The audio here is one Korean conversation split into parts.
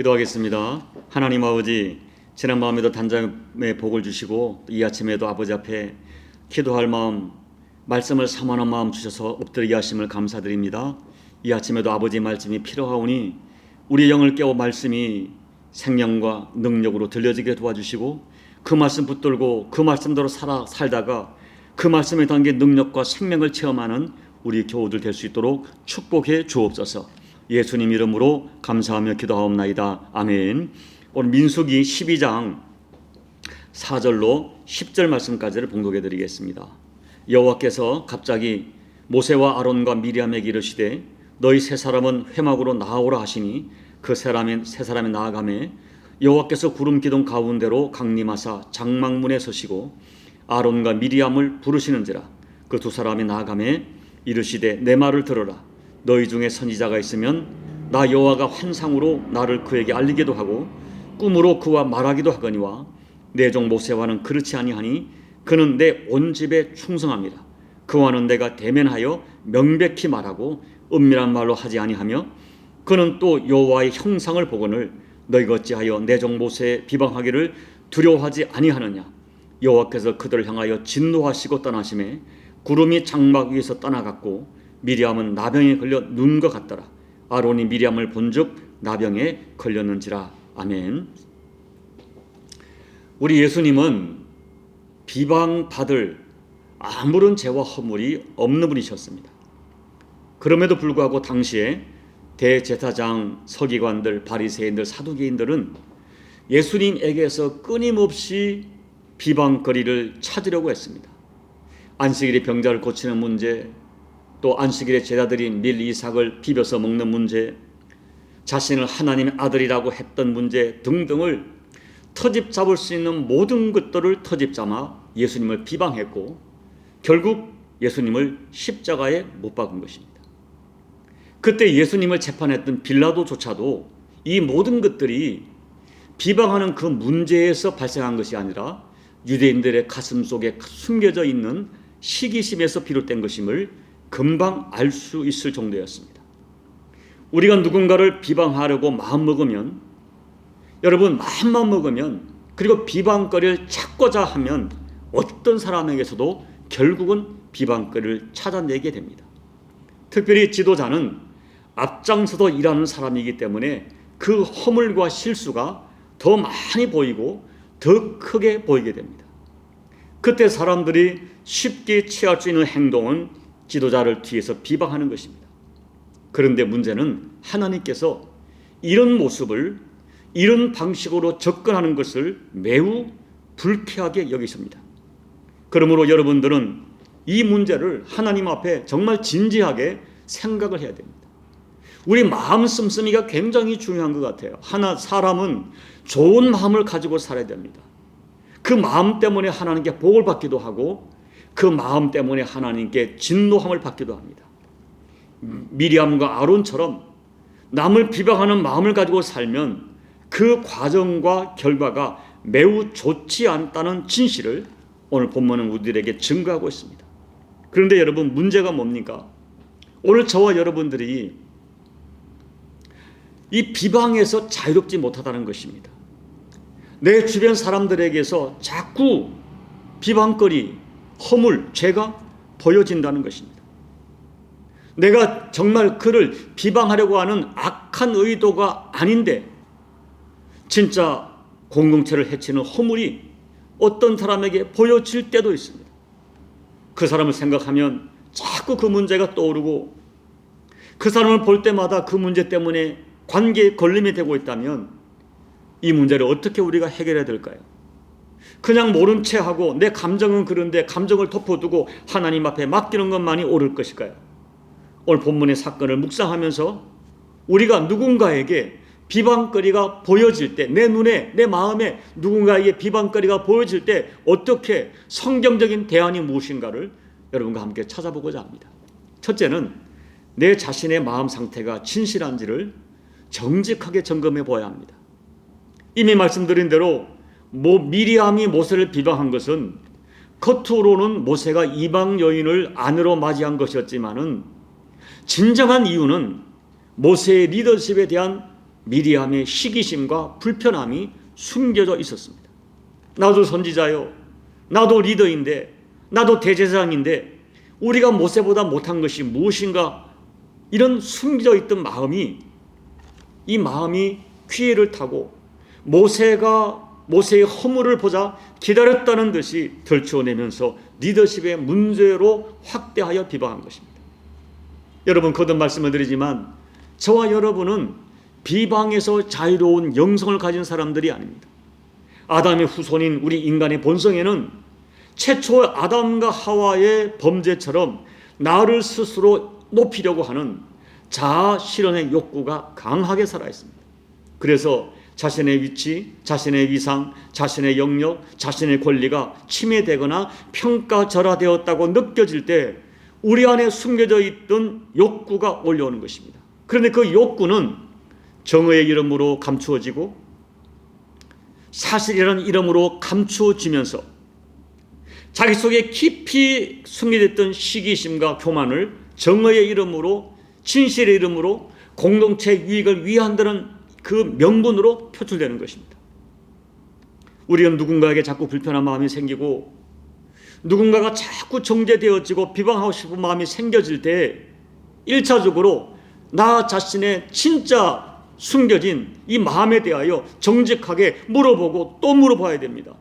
기도하겠습니다. 하나님 아버지, 지난 밤에도 단잠의 복을 주시고 이 아침에도 아버지 앞에 기도할 마음, 말씀을 사모하는 마음 주셔서 엎드리게 하심을 감사드립니다. 이 아침에도 아버지 말씀이 필요하오니 우리 영을 깨워 말씀이 생명과 능력으로 들려지게 도와주시고 그 말씀 붙들고 그 말씀대로 살다가 그 말씀에 담긴 능력과 생명을 체험하는 우리 교우들 될 수 있도록 축복해 주옵소서. 예수님 이름으로 감사하며 기도하옵나이다. 아멘. 오늘 민수기 12장 4절로 10절 말씀까지를 봉독해 드리겠습니다. 여호와께서 갑자기 모세와 아론과 미리암에게 이르시되 너희 세 사람은 회막으로 나아오라 하시니 그 세 사람이 나아가매 여호와께서 구름 기둥 가운데로 강림하사 장막문에 서시고 아론과 미리암을 부르시는지라. 그 두 사람이 나아가매 이르시되 내 말을 들으라. 너희 중에 선지자가 있으면 나 여호와가 환상으로 나를 그에게 알리기도 하고 꿈으로 그와 말하기도 하거니와 내 종 모세와는 그렇지 아니하니 그는 내 온 집에 충성합니다. 그와는 내가 대면하여 명백히 말하고 은밀한 말로 하지 아니하며 그는 또 여호와의 형상을 보거늘 너희가 어찌하여 내 종 모세의 비방하기를 두려워하지 아니하느냐. 여호와께서 그들을 향하여 진노하시고 떠나심에 구름이 장막 위에서 떠나갔고 미리암은 나병에 걸려 눈 것 같더라. 아론이 미리암을 본즉 나병에 걸렸는지라. 아멘. 우리 예수님은 비방받을 아무런 죄와 허물이 없는 분이셨습니다. 그럼에도 불구하고 당시에 대제사장, 서기관들, 바리새인들, 사두개인들은 예수님에게서 끊임없이 비방거리를 찾으려고 했습니다. 안식일에 병자를 고치는 문제, 또 안식일에 제자들이 밀 이삭을 비벼서 먹는 문제, 자신을 하나님의 아들이라고 했던 문제 등등을 터집 잡을 수 있는 모든 것들을 터집 잡아 예수님을 비방했고 결국 예수님을 십자가에 못 박은 것입니다. 그때 예수님을 재판했던 빌라도조차도 이 모든 것들이 비방하는 그 문제에서 발생한 것이 아니라 유대인들의 가슴 속에 숨겨져 있는 시기심에서 비롯된 것임을 금방 알 수 있을 정도였습니다. 우리가 누군가를 비방하려고 마음먹으면, 여러분 마음만 먹으면, 그리고 비방거리를 찾고자 하면 어떤 사람에게서도 결국은 비방거리를 찾아내게 됩니다. 특별히 지도자는 앞장서서 일하는 사람이기 때문에 그 허물과 실수가 더 많이 보이고 더 크게 보이게 됩니다. 그때 사람들이 쉽게 취할 수 있는 행동은 지도자를 뒤에서 비방하는 것입니다. 그런데 문제는 하나님께서 이런 모습을, 이런 방식으로 접근하는 것을 매우 불쾌하게 여기십니다. 그러므로 여러분들은 이 문제를 하나님 앞에 정말 진지하게 생각을 해야 됩니다. 우리 마음 씀씀이가 굉장히 중요한 것 같아요. 사람은 좋은 마음을 가지고 살아야 됩니다. 그 마음 때문에 하나님께 복을 받기도 하고 그 마음 때문에 하나님께 진노함을 받기도 합니다. 미리암과 아론처럼 남을 비방하는 마음을 가지고 살면 그 과정과 결과가 매우 좋지 않다는 진실을 오늘 본문은 우리들에게 증거하고 있습니다. 그런데 여러분, 문제가 뭡니까? 오늘 저와 여러분들이 이 비방에서 자유롭지 못하다는 것입니다. 내 주변 사람들에게서 자꾸 비방거리, 허물, 죄가 보여진다는 것입니다. 내가 정말 그를 비방하려고 하는 악한 의도가 아닌데 진짜 공동체를 해치는 허물이 어떤 사람에게 보여질 때도 있습니다. 그 사람을 생각하면 자꾸 그 문제가 떠오르고 그 사람을 볼 때마다 그 문제 때문에 관계에 걸림이 되고 있다면 이 문제를 어떻게 우리가 해결해야 될까요? 그냥 모른 채 하고 내 감정은 그런데 감정을 덮어두고 하나님 앞에 맡기는 것만이 옳을 것일까요? 오늘 본문의 사건을 묵상하면서 우리가 누군가에게 비방거리가 보여질 때, 내 눈에, 내 마음에 누군가에게 비방거리가 보여질 때 어떻게 성경적인 대안이 무엇인가를 여러분과 함께 찾아보고자 합니다. 첫째는 내 자신의 마음 상태가 진실한지를 정직하게 점검해 보아야 합니다. 이미 말씀드린 대로 미리암이 모세를 비방한 것은 겉으로는 모세가 이방 여인을 아내로 맞이한 것이었지만은 진정한 이유는 모세의 리더십에 대한 미리암의 시기심과 불편함이 숨겨져 있었습니다. 나도 선지자요, 나도 리더인데, 나도 대제사장인데 우리가 모세보다 못한 것이 무엇인가, 이런 숨겨져 있던 마음이, 이 마음이 기회를 타고 모세의 허물을 보자 기다렸다는 듯이 들추어내면서 리더십의 문제로 확대하여 비방한 것입니다. 여러분, 거듭 말씀을 드리지만 저와 여러분은 비방에서 자유로운 영성을 가진 사람들이 아닙니다. 아담의 후손인 우리 인간의 본성에는 최초 아담과 하와의 범죄처럼 나를 스스로 높이려고 하는 자아 실현의 욕구가 강하게 살아있습니다. 그래서 자신의 위치, 자신의 위상, 자신의 영역, 자신의 권리가 침해되거나 평가절하되었다고 느껴질 때 우리 안에 숨겨져 있던 욕구가 올라오는 것입니다. 그런데 그 욕구는 정의의 이름으로 감추어지고 사실이라는 이름으로 감추어지면서 자기 속에 깊이 숨겨졌던 시기심과 교만을 정의의 이름으로, 진실의 이름으로 공동체 유익을 위한다는 그 명분으로 표출되는 것입니다. 우리는 누군가에게 자꾸 불편한 마음이 생기고 누군가가 자꾸 정죄되어지고 비방하고 싶은 마음이 생겨질 때 1차적으로 나 자신의 진짜 숨겨진 이 마음에 대하여 정직하게 물어보고 또 물어봐야 됩니다.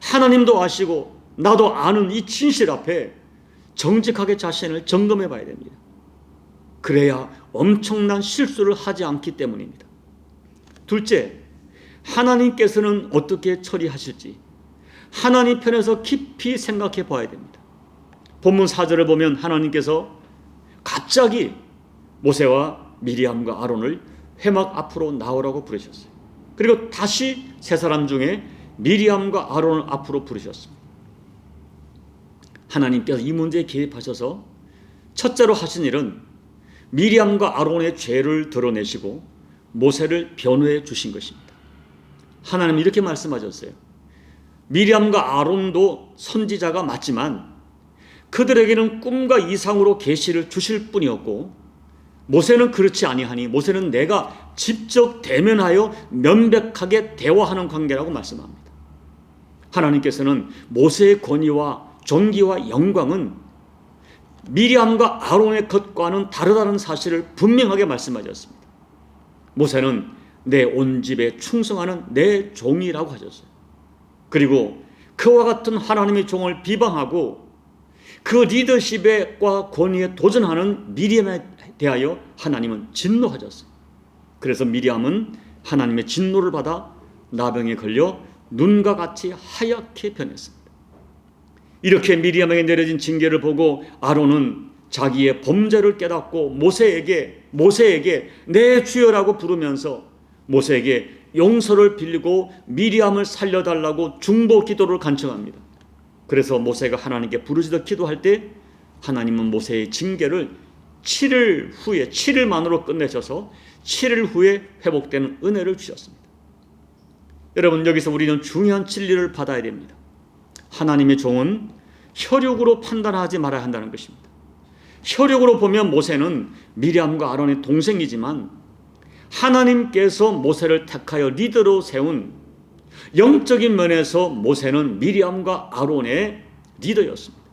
하나님도 아시고 나도 아는 이 진실 앞에 정직하게 자신을 점검해 봐야 됩니다. 그래야 엄청난 실수를 하지 않기 때문입니다. 둘째, 하나님께서는 어떻게 처리하실지 하나님 편에서 깊이 생각해 봐야 됩니다. 본문 4절을 보면 하나님께서 갑자기 모세와 미리암과 아론을 회막 앞으로 나오라고 부르셨어요. 그리고 다시 세 사람 중에 미리암과 아론을 앞으로 부르셨습니다. 하나님께서 이 문제에 개입하셔서 첫째로 하신 일은 미리암과 아론의 죄를 드러내시고 모세를 변호해 주신 것입니다. 하나님은 이렇게 말씀하셨어요. 미리암과 아론도 선지자가 맞지만 그들에게는 꿈과 이상으로 계시를 주실 뿐이었고 모세는 그렇지 아니하니 모세는 내가 직접 대면하여 명백하게 대화하는 관계라고 말씀합니다. 하나님께서는 모세의 권위와 존귀와 영광은 미리암과 아론의 것과는 다르다는 사실을 분명하게 말씀하셨습니다. 모세는 내 온 집에 충성하는 내 종이라고 하셨어요. 그리고 그와 같은 하나님의 종을 비방하고 그 리더십과 권위에 도전하는 미리암에 대하여 하나님은 진노하셨어요. 그래서 미리암은 하나님의 진노를 받아 나병에 걸려 눈과 같이 하얗게 변했습니다. 이렇게 미리암에게 내려진 징계를 보고 아론은 자기의 범죄를 깨닫고 모세에게 내 주여라고 부르면서 모세에게 용서를 빌리고 미리암을 살려달라고 중보 기도를 간청합니다. 그래서 모세가 하나님께 부르짖어 기도할 때 하나님은 모세의 징계를 7일 만으로 끝내셔서 7일 후에 회복되는 은혜를 주셨습니다. 여러분, 여기서 우리는 중요한 진리를 받아야 됩니다. 하나님의 종은 혈육으로 판단하지 말아야 한다는 것입니다. 혈육으로 보면 모세는 미리암과 아론의 동생이지만 하나님께서 모세를 택하여 리더로 세운 영적인 면에서 모세는 미리암과 아론의 리더였습니다.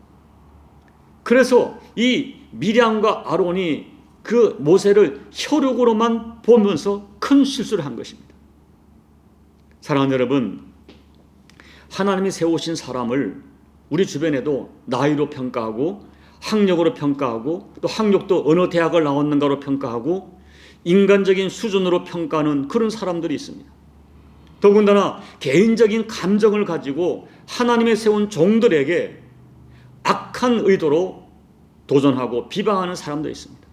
그래서 이 미리암과 아론이 그 모세를 혈육으로만 보면서 큰 실수를 한 것입니다. 사랑하는 여러분, 하나님이 세우신 사람을 우리 주변에도 나이로 평가하고 학력으로 평가하고 또 학력도 어느 대학을 나왔는가로 평가하고 인간적인 수준으로 평가하는 그런 사람들이 있습니다. 더군다나 개인적인 감정을 가지고 하나님의 세운 종들에게 악한 의도로 도전하고 비방하는 사람도 있습니다.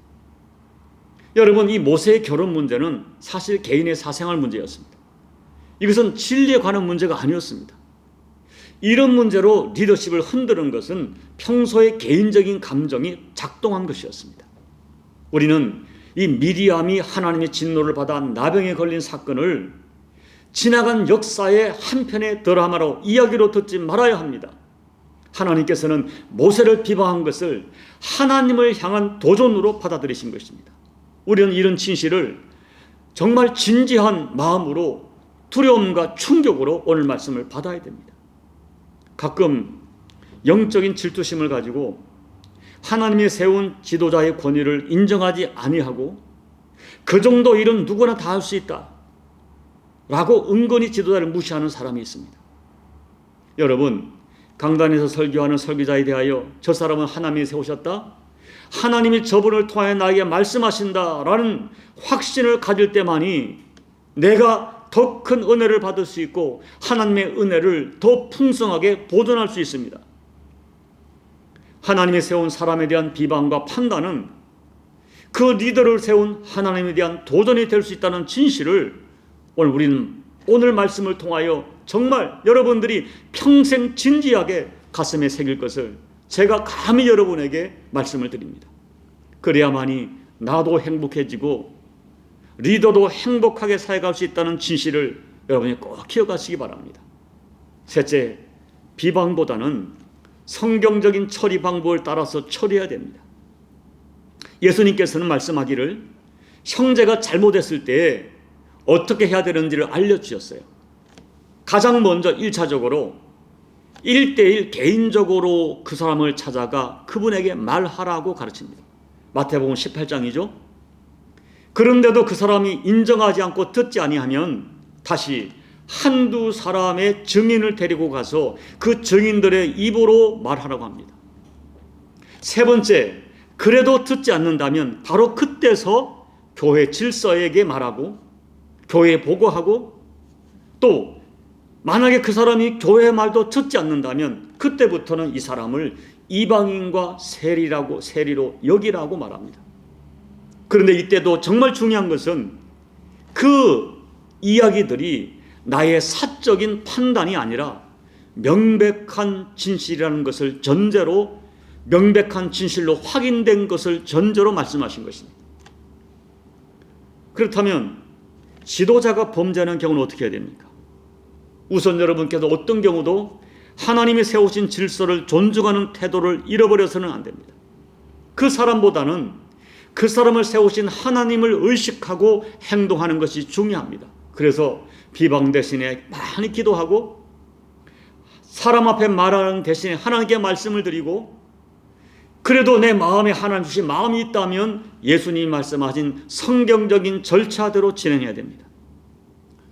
여러분, 이 모세의 결혼 문제는 사실 개인의 사생활 문제였습니다. 이것은 진리에 관한 문제가 아니었습니다. 이런 문제로 리더십을 흔드는 것은 평소의 개인적인 감정이 작동한 것이었습니다. 우리는 이 미리암이 하나님의 진노를 받아 나병에 걸린 사건을 지나간 역사의 한편의 드라마로 이야기로 듣지 말아야 합니다. 하나님께서는 모세를 비방한 것을 하나님을 향한 도전으로 받아들이신 것입니다. 우리는 이런 진실을 정말 진지한 마음으로 두려움과 충격으로 오늘 말씀을 받아야 됩니다. 가끔 영적인 질투심을 가지고 하나님이 세운 지도자의 권위를 인정하지 아니하고 그 정도 일은 누구나 다 할 수 있다 라고 은근히 지도자를 무시하는 사람이 있습니다. 여러분, 강단에서 설교하는 설교자에 대하여 저 사람은 하나님이 세우셨다, 하나님이 저분을 통하여 나에게 말씀하신다 라는 확신을 가질 때만이 내가 더 큰 은혜를 받을 수 있고 하나님의 은혜를 더 풍성하게 보존할 수 있습니다. 하나님이 세운 사람에 대한 비방과 판단은 그 리더를 세운 하나님에 대한 도전이 될 수 있다는 진실을 우리는 오늘 말씀을 통하여 정말 여러분들이 평생 진지하게 가슴에 새길 것을 제가 감히 여러분에게 말씀을 드립니다. 그래야만이 나도 행복해지고 리더도 행복하게 살아갈 수 있다는 진실을 여러분이 꼭 기억하시기 바랍니다. 셋째, 비방보다는 성경적인 처리 방법을 따라서 처리해야 됩니다. 예수님께서는 말씀하기를 형제가 잘못했을 때 어떻게 해야 되는지를 알려주셨어요. 가장 먼저 1차적으로 1대1 개인적으로 그 사람을 찾아가 그분에게 말하라고 가르칩니다. 마태복음 18장이죠. 그런데도 그 사람이 인정하지 않고 듣지 아니하면 다시 한두 사람의 증인을 데리고 가서 그 증인들의 입으로 말하라고 합니다. 세 번째, 그래도 듣지 않는다면 바로 그때서 교회 질서에게 말하고 교회에 보고하고, 또 만약에 그 사람이 교회 말도 듣지 않는다면 그때부터는 이 사람을 이방인과 세리로 여기라고 말합니다. 그런데 이때도 정말 중요한 것은 그 이야기들이 나의 사적인 판단이 아니라 명백한 진실이라는 것을 전제로, 명백한 진실로 확인된 것을 전제로 말씀하신 것입니다. 그렇다면 지도자가 범죄하는 경우는 어떻게 해야 됩니까? 우선 여러분께서 어떤 경우도 하나님이 세우신 질서를 존중하는 태도를 잃어버려서는 안 됩니다. 그 사람보다는 그 사람을 세우신 하나님을 의식하고 행동하는 것이 중요합니다. 그래서 비방 대신에 많이 기도하고 사람 앞에 말하는 대신에 하나님께 말씀을 드리고, 그래도 내 마음에 하나님 주신 마음이 있다면 예수님이 말씀하신 성경적인 절차대로 진행해야 됩니다.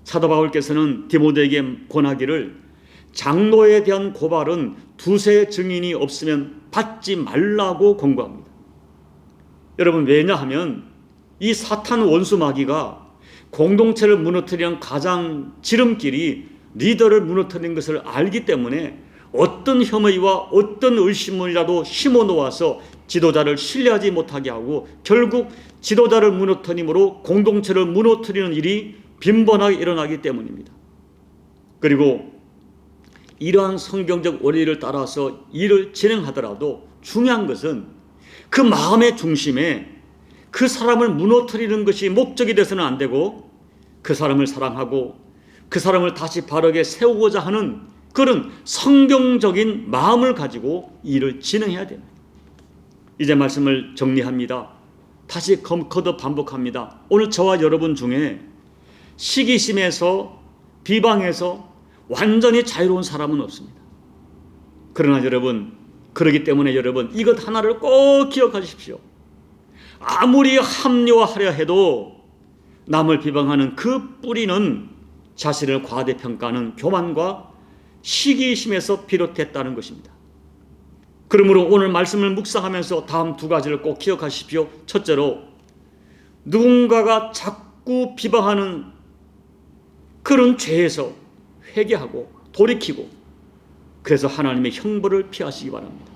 사도 바울께서는 디모데에게 권하기를 장로에 대한 고발은 두세 증인이 없으면 받지 말라고 권고합니다. 여러분, 왜냐하면 이 사탄 원수 마귀가 공동체를 무너뜨리는 가장 지름길이 리더를 무너뜨리는 것을 알기 때문에 어떤 혐의와 어떤 의심이라도 심어놓아서 지도자를 신뢰하지 못하게 하고 결국 지도자를 무너뜨림으로 공동체를 무너뜨리는 일이 빈번하게 일어나기 때문입니다. 그리고 이러한 성경적 원리를 따라서 일을 진행하더라도 중요한 것은 그 마음의 중심에 그 사람을 무너뜨리는 것이 목적이 돼서는 안 되고, 그 사람을 사랑하고 그 사람을 다시 바르게 세우고자 하는 그런 성경적인 마음을 가지고 일을 진행해야 됩니다. 이제 말씀을 정리합니다. 다시 거듭 반복합니다. 오늘 저와 여러분 중에 시기심에서 비방에서 완전히 자유로운 사람은 없습니다. 그러나 여러분, 그렇기 때문에 여러분 이것 하나를 꼭 기억하십시오. 아무리 합리화하려 해도 남을 비방하는 그 뿌리는 자신을 과대평가하는 교만과 시기심에서 비롯됐다는 것입니다. 그러므로 오늘 말씀을 묵상하면서 다음 두 가지를 꼭 기억하십시오. 첫째로, 누군가가 자꾸 비방하는 그런 죄에서 회개하고 돌이키고, 그래서 하나님의 형벌을 피하시기 바랍니다.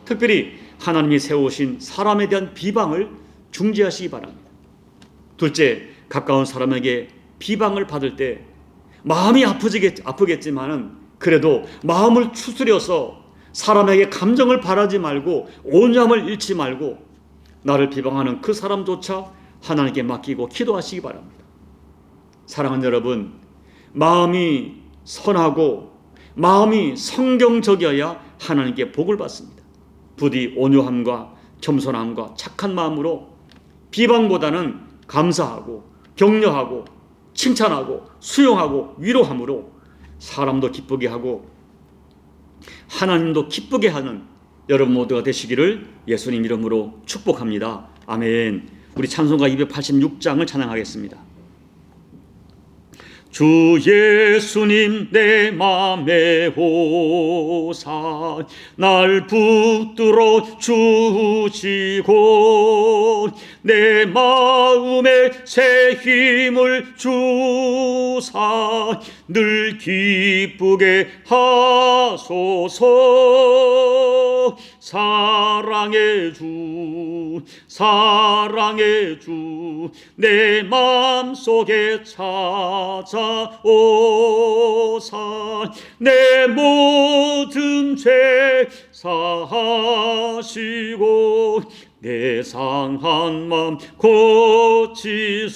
특별히 하나님이 세우신 사람에 대한 비방을 중지하시기 바랍니다. 둘째, 가까운 사람에게 비방을 받을 때 마음이 아프겠지만은 그래도 마음을 추스려서 사람에게 감정을 바라지 말고 온유함을 잃지 말고 나를 비방하는 그 사람조차 하나님께 맡기고 기도하시기 바랍니다. 사랑하는 여러분, 마음이 선하고 마음이 성경적이어야 하나님께 복을 받습니다. 부디 온유함과 겸손함과 착한 마음으로 비방보다는 감사하고 격려하고 칭찬하고 수용하고 위로함으로 사람도 기쁘게 하고 하나님도 기쁘게 하는 여러분 모두가 되시기를 예수님 이름으로 축복합니다. 아멘. 우리 찬송가 286장을 찬양하겠습니다. 주 예수님 내 맘에 오사 날 붙들어 주시고 내 마음에 새 힘을 주사 늘 기쁘게 하소서. 사랑의 주 사랑의 주 내 맘속에 찾아오사 내 모든 죄 사하시고 내 상한 맘 고치소서.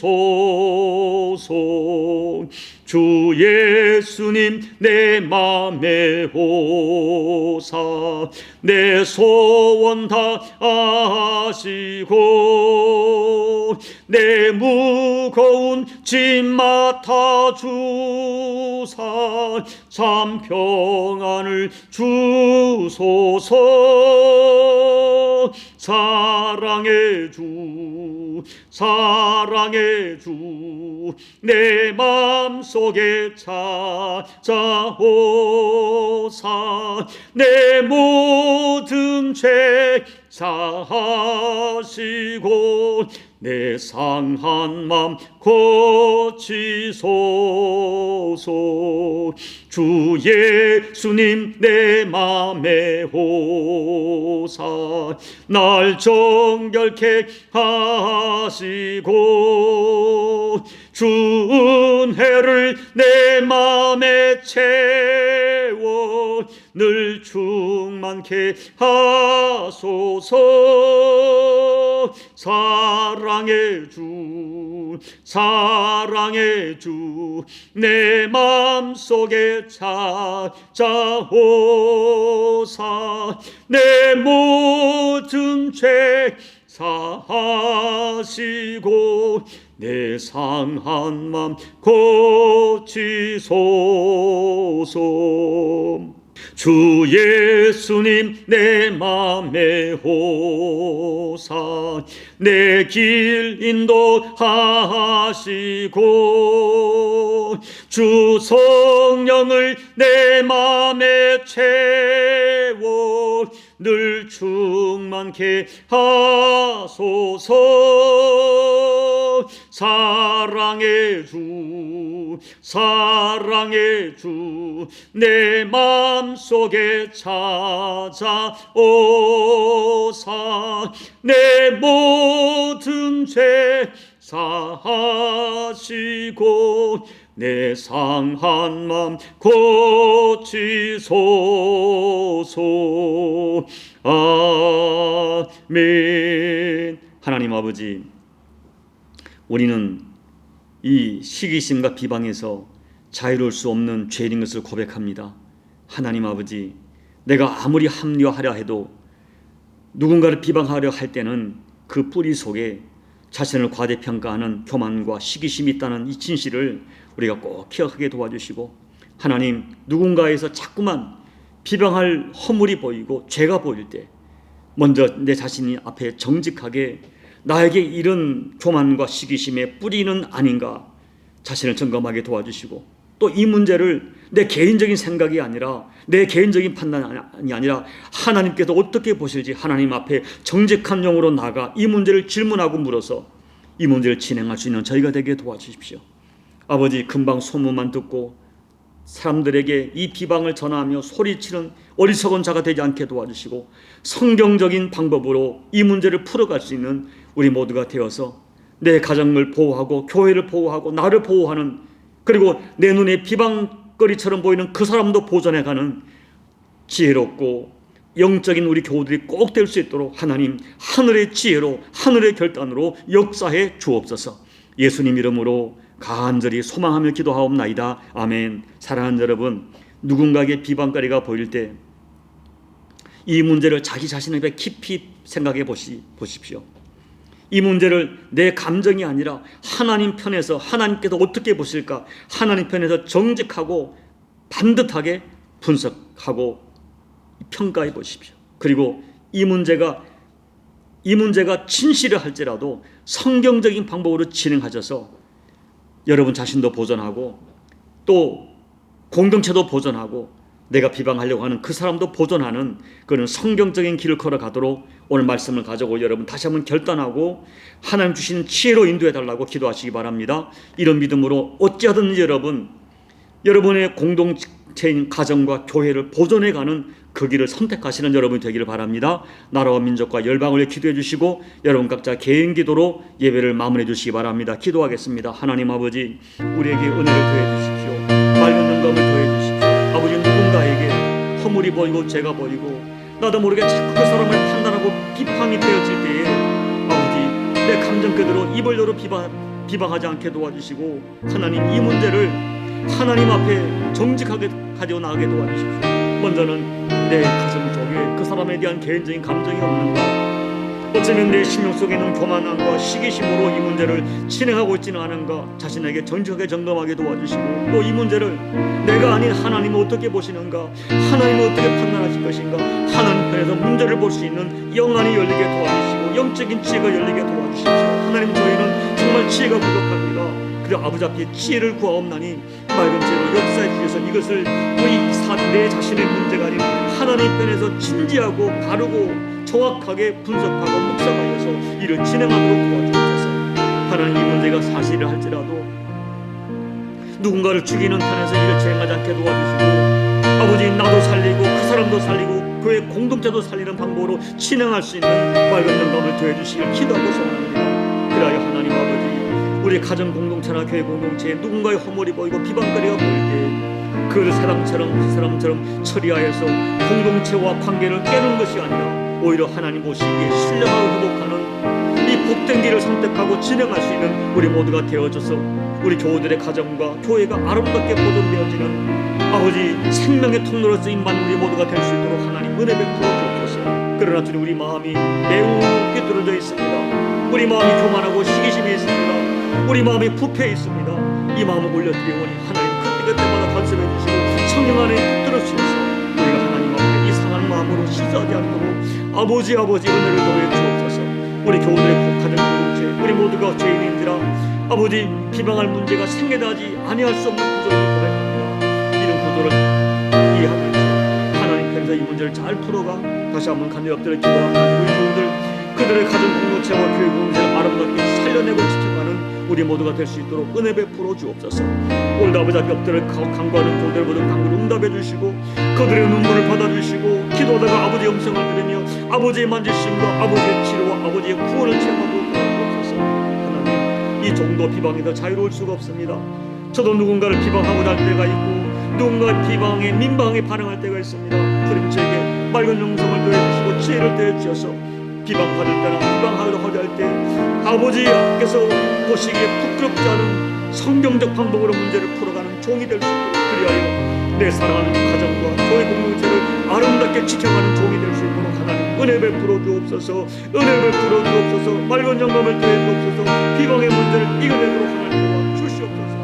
주 예수님 내 맘에 오사 내 소원 다 아시고 내 무거운 짐 맡아주사 참 평안을 주소서. 사랑의 주 사랑의 주 내 맘속에 찾아오사 내 모든 죄 사하시고 내 상한 맘 고치소서. 주 예수님 내 맘에 오사 날 정결케 하시고 주 은혜를 내 맘에 채워 늘 충만케 하소서. 사랑의 주 사랑의 주 내 맘속에 찾아오사 내 모든 죄 사하시고 내 상한 맘 고치소서. 주 예수님 내 맘에 오사 내 길 인도하시고 주 성령을 내 맘에 채워 늘 충만케 하소서. 사랑의 주 사랑의 주 내 맘속에 찾아오사 내 모든 죄 사하시고 내 상한 맘 고치소서. 아멘. 하나님 아버지, 우리는 이 시기심과 비방에서 자유로울 수 없는 죄인 것을 고백합니다. 하나님 아버지, 내가 아무리 합리화하려 해도 누군가를 비방하려 할 때는 그 뿌리 속에 자신을 과대평가하는 교만과 시기심이 있다는 이 진실을 우리가 꼭 기억하게 도와주시고, 하나님, 누군가에서 자꾸만 비방할 허물이 보이고 죄가 보일 때 먼저 내 자신이 앞에 정직하게 나에게 이런 교만과 시기심의 뿌리는 아닌가 자신을 점검하게 도와주시고, 또 이 문제를 내 개인적인 생각이 아니라 내 개인적인 판단이 아니라 하나님께서 어떻게 보실지 하나님 앞에 정직한 영으로 나가 이 문제를 질문하고 물어서 이 문제를 진행할 수 있는 저희가 되게 도와주십시오. 아버지, 금방 소문만 듣고 사람들에게 이 비방을 전하며 소리치는 어리석은 자가 되지 않게 도와주시고, 성경적인 방법으로 이 문제를 풀어갈 수 있는 우리 모두가 되어서 내 가정을 보호하고 교회를 보호하고 나를 보호하는, 그리고 내 눈에 비방거리처럼 보이는 그 사람도 보존해가는 지혜롭고 영적인 우리 교우들이 꼭 될 수 있도록 하나님, 하늘의 지혜로 하늘의 결단으로 역사해 주옵소서. 예수님 이름으로 간절히 소망하며 기도하옵나이다. 아멘. 사랑하는 여러분, 누군가에게 비방거리가 보일 때 이 문제를 자기 자신에게 깊이 생각해 보십시오. 이 문제를 내 감정이 아니라 하나님 편에서, 하나님께서 어떻게 보실까, 하나님 편에서 정직하고 반듯하게 분석하고 평가해 보십시오. 그리고 이 문제가 진실을 할지라도 성경적인 방법으로 진행하셔서 여러분 자신도 보존하고 또 공동체도 보존하고 내가 비방하려고 하는 그 사람도 보존하는 그런 성경적인 길을 걸어가도록 오늘 말씀을 가지고 여러분 다시 한번 결단하고 하나님 주신 지혜로 인도해 달라고 기도하시기 바랍니다. 이런 믿음으로 어찌하든 여러분의 공동체인 가정과 교회를 보존해가는 그 길을 선택하시는 여러분이 되기를 바랍니다. 나라와 민족과 열방을 위해 기도해 주시고 여러분 각자 개인 기도로 예배를 마무리해 주시기 바랍니다. 기도하겠습니다. 하나님 아버지, 우리에게 은혜를 더해 주십시오. 맑은 능감을 더해 주십시오. 아버지, 누군가에게 허물이 보이고 죄가 보이고 나도 모르게 자꾸 그 사람을 판단하고 비판이 되어질 때에 아버지, 내 감정 그대로 입을 열어 비방하지 않게 도와주시고 하나님, 이 문제를 하나님 앞에 정직하게 가지고 나가게 도와주십시오. 먼저는 내 가정 속에 그 사람에 대한 개인적인 감정이 없는가, 어쩌면 내 심령 속에 있는 교만함과 시기심으로 이 문제를 진행하고 있지는 않은가 자신에게 정직하게 점검하게 도와주시고, 또 이 문제를 내가 아닌 하나님은 어떻게 보시는가, 하나님은 어떻게 판단하실 것인가, 하나님 편에서 문제를 볼 수 있는 영안이 열리게 도와주시고 영적인 지혜가 열리게 도와주십시오. 하나님, 저희는 정말 지혜가 부족합니다. 그리고 아버지 앞에 지혜를 구하옵나니 맑은 지혜로 역사해 주셔서 이것을 내 자신의 문제가 아닌 하나님 편에서 진지하고 바르고 정확하게 분석하고 묵상하여서 이를 진행하도록 도와주옵소서. 하나님, 이 문제가 사실을 할지라도 누군가를 죽이는 편에서 이를 진행하지 않게 도와주시고 아버지, 나도 살리고 그 사람도 살리고 교회 공동체도 살리는 방법으로 진행할 수 있는 맑은 영감을 더해 주시길 기도하고 소원합니다. 그리하여 하나님 아버지, 우리 가정 공동체나 교회 공동체에 누군가의 허물이 보이고 비방거리가 보일 때 그를 사람처럼 그 사람처럼 처리하여서 공동체와 관계를 깨는 것이 아니라 오히려 하나님 보시기에 신령하고 회복하는 이 복된 길을 선택하고 진행할 수 있는 우리 모두가 되어져서 우리 교우들의 가정과 교회가 아름답게 보존되어지는 아버지 생명의 통로로 쓰임받는 우리 모두가 될 수 있도록 하나님 은혜 베풀어 주옵소서. 그러나 주님, 우리 마음이 매우 삐뚤어져 있습니다. 우리 마음이 교만하고 시기심이 있습니다. 우리 마음이 부패해 있습니다. 이 마음을 올려드리오니 하나님 그때마다 간섭해 주시고 성령 안에 붙들어 주셔서 우리가 하나님 앞에 이 상한 마음으로 시사하지 않도록 아버지 은혜를 더해 주옵소서. 우리 교우들의 가정 공동체, 우리 모두가 죄인인지라 아버지, 비방할 문제가 생겨나지 아니할 수 없는 구조를 고백합니다. 이런 구조를 이해하면서 하나님 편에서 이 문제를 잘 풀어가 다시 한번 간절히 엎드려 기도합니다. 우리 교우들, 그들의 가정 공동체와 교회 공동체를 아름답게 살려내고 지켜가는 우리 모두가 될 수 있도록 은혜 베풀어 주옵소서. 오늘도 아버지 앞에 엎드려 간구하는 교우들 모든 간구를 응답해 주시고 그들의 눈물을 받아주시고 기도하다가 아버지의 음성을 들으며 아버지의 만지심과 아버지의 치료와 아버지의 구원을 체험하도록 도와주옵소서. 하나님, 이 정도 비방에서 자유로울 수가 없습니다. 저도 누군가를 비방하고 할 때가 있고 누군가 비방에 민방에 반응할 때가 있습니다. 주님, 저에게 맑은 영성을 더해주시고 지혜를 더해주셔서 비방받을 때나 비방하려 할 때 아버지께서 보시기에 부끄럽지 않은 성경적 방법으로 문제를 풀어가는 종이 될 수 있도록, 그리하여 내 사랑하는 가정과 교회 공동체를 아름답게 지켜가는 종이 될 수 있도록 하나님 은혜 베풀어 주옵소서. 은혜 베풀어 주옵소서. 맑은 영감을 더해 주옵소서. 비방의 문제를 이겨내도록 하나님 도와주시옵소서.